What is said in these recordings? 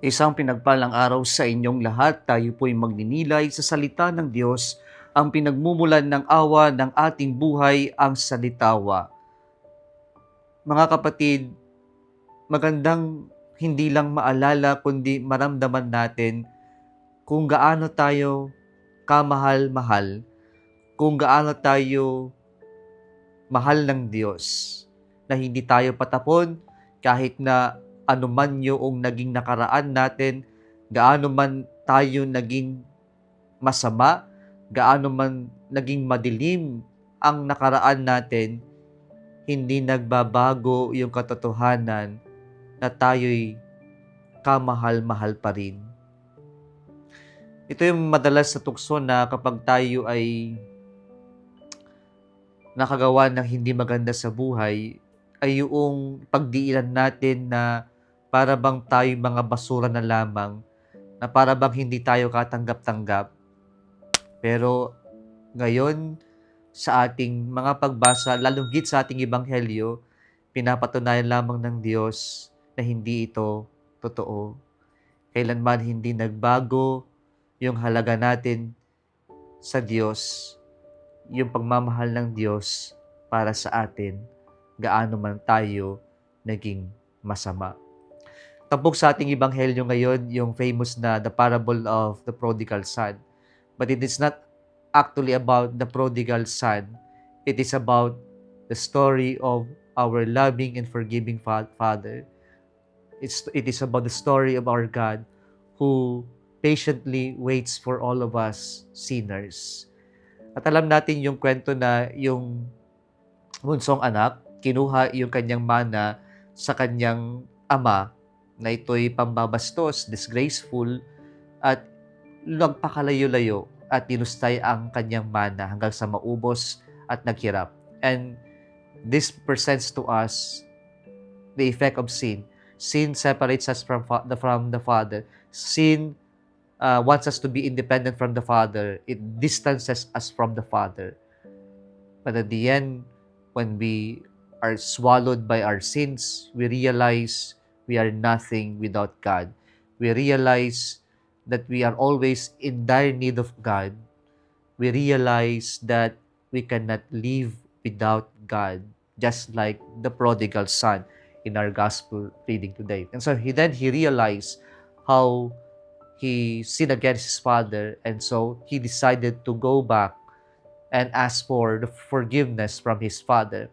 Isang pinagpalang araw sa inyong lahat. Tayo po'y magninilay sa salita ng Diyos, ang pinagmumulan ng awa ng ating buhay, ang salitawa. Mga kapatid, magandang hindi lang maalala kundi maramdaman natin kung gaano tayo kamahal-mahal, kung gaano tayo mahal ng Diyos, na hindi tayo patapon kahit na anuman yung naging nakaraan natin, gaano man tayo naging masama, gaano man naging madilim ang nakaraan natin, hindi nagbabago yung katotohanan na tayo'y kamahal-mahal pa rin. Ito yung madalas sa tukso na kapag tayo ay nakagawa ng hindi maganda sa buhay, ay yung pagdiinan natin na para bang tayo mga basura na lamang, na para bang hindi tayo katanggap-tanggap. Pero ngayon, sa ating mga pagbasa, lalong higit sa ating ebanghelyo, pinapatunayan lamang ng Diyos na hindi ito totoo. Kailanman hindi nagbago yung halaga natin sa Diyos, yung pagmamahal ng Diyos para sa atin, gaano man tayo naging masama. Tampok sa ating ebanghelyo ngayon, yung famous na the parable of the prodigal son. But it is not actually about the prodigal son. It is about the story of our loving and forgiving Father. It is about the story of our God who patiently waits for all of us sinners. At alam natin yung kwento na yung bunsong anak, kinuha yung kanyang mana sa kanyang ama na ito'y pambabastos, disgraceful, at nagpakalayo-layo at tinustay ang kanyang mana hanggang sa maubos at naghirap. And this presents to us the effect of sin. Sin separates us from the Father. Sin wants us to be independent from the Father. It distances us from the Father. But at the end, when we are swallowed by our sins, we realize we are nothing without God. We realize that we are always in dire need of God. We realize that we cannot live without God, just like the prodigal son in our gospel reading today. And so he realized how he sinned against his father, and so he decided to go back and ask for the forgiveness from his father.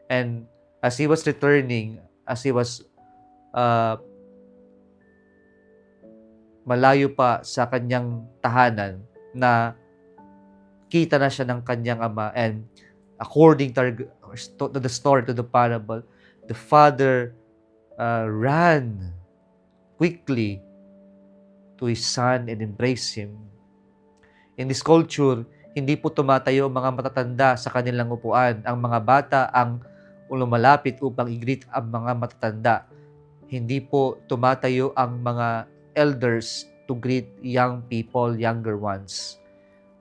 And as he was returning, as he was malayo pa sa kanyang tahanan, na kita na siya ng kanyang ama, and according to the story, to the parable, the father ran quickly to his son and embraced him. In this culture, hindi po tumatayo ang mga matatanda sa kanilang upuan. Ang mga bata ang lumalapit upang i-greet ang mga matatanda. Hindi po tumatayo ang mga elders to greet young people, younger ones.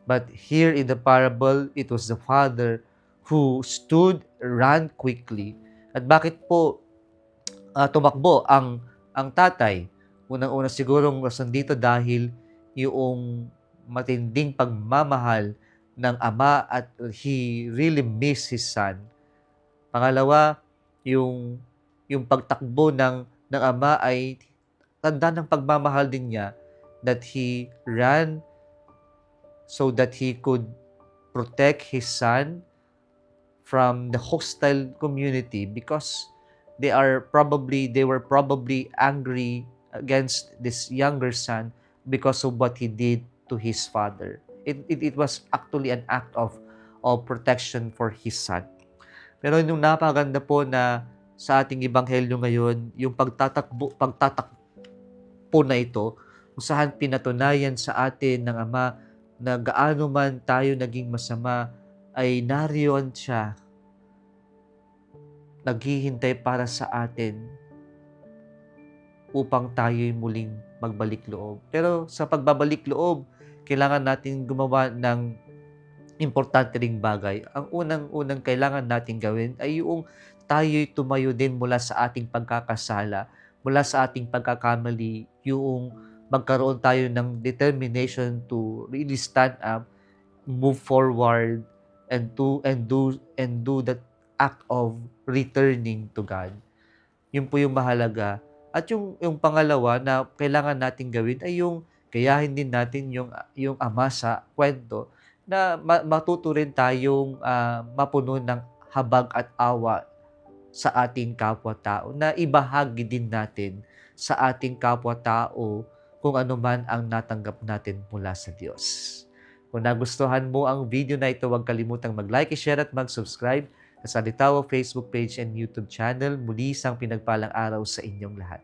But here in the parable, it was the father who stood, ran quickly. At bakit po tumakbo ang tatay? Unang-una sigurong rason dito dahil yung matinding pagmamahal ng ama at he really missed his son. Pangalawa, yung pagtakbo ng ama ay tanda ng pagmamahal din niya, that he ran so that he could protect his son from the hostile community, because they were probably angry against this younger son because of what he did to his father. It was actually an act of protection for his son. Pero yung napakaganda po na sa ating ebanghelyo ngayon, yung pagtatakbo na ito, kung saan pinatunayan sa atin ng Ama na gaano man tayo naging masama, ay nariyon siya, naghihintay para sa atin upang tayo'y muling magbalik loob. Pero sa pagbabalik loob, kailangan natin gumawa ng importante ring bagay. Ang unang-unang kailangan natin gawin ay yung tayo'y tumayo din mula sa ating pagkakasala. mula sa ating pagkakamali, yung magkaroon tayo ng determination to really stand up, move forward, and do that act of returning to God. Yun po yung mahalaga. At yung pangalawa na kailangan nating gawin ay yung gayahin din natin yung Ama sa kwento na matuto rin tayong, mapuno ng habag at awa sa ating kapwa-tao, na ibahagi din natin sa ating kapwa-tao kung ano man ang natanggap natin mula sa Diyos. Kung nagustuhan mo ang video na ito, huwag kalimutang mag-like, share at mag-subscribe sa Salitawa Facebook page and YouTube channel. Muli isang pinagpalang araw sa inyong lahat.